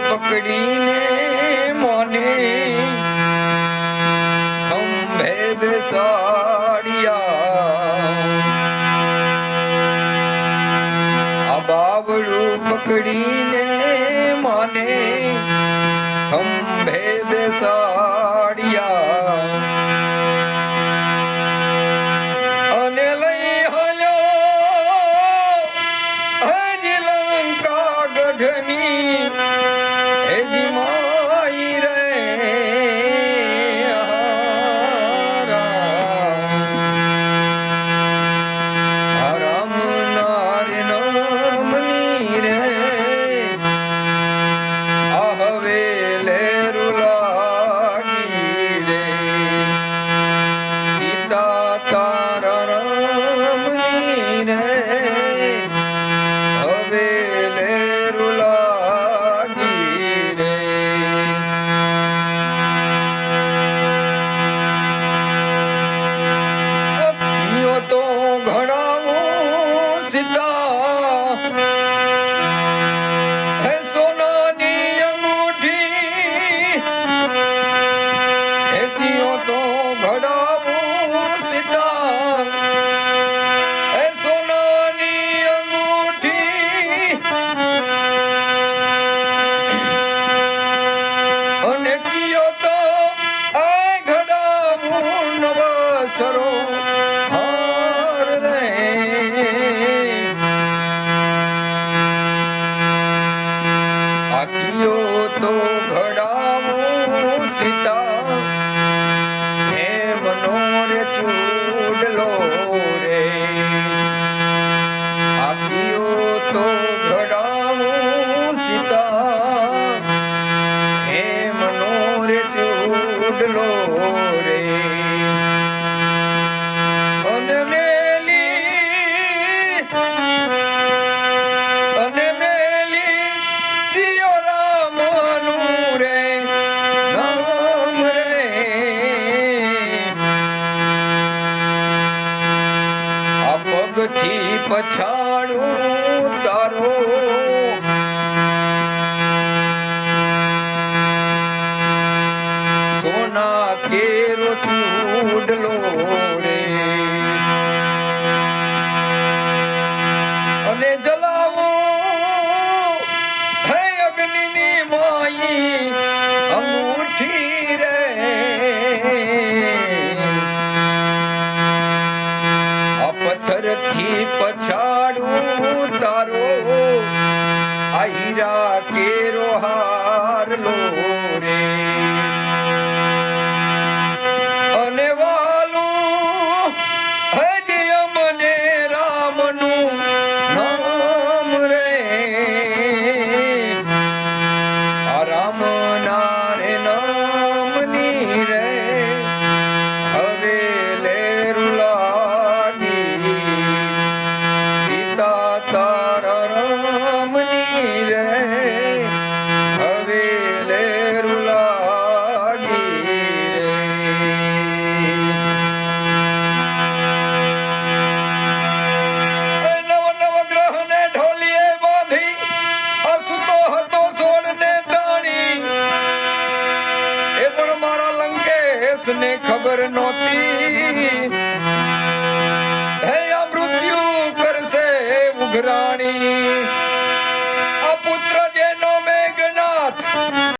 પકડીને મોને ખંભે બેસાડ્યા, આ બાવડું પકડીને મોને ખંભે બેસાડ્યા અને લઈ હલ્યો હજી લંકા ગઢની પછાડું તારો સોના કેરો ચૂડલો રે અને જલાવો હે અગ્નિની માઈ અંગૂઠી રે આ પથ્થરથી પછાડું તારો આ હીરા કેરો હારલો રે અને વાલું હજી મને રામનું નામ રે આ રામ નારે નામની રે હવે લેરું લાગી સીતા તારા રામની રે હવે લેરું લાગી રે નવ ગ્રહને ઢોલીએ બાંધી અસુતો હતો સોળને તાણી એ પણ મારા લંકેશને ખબર નહોતી હે આ મૃત્યુ કરશે ઉઘરાણી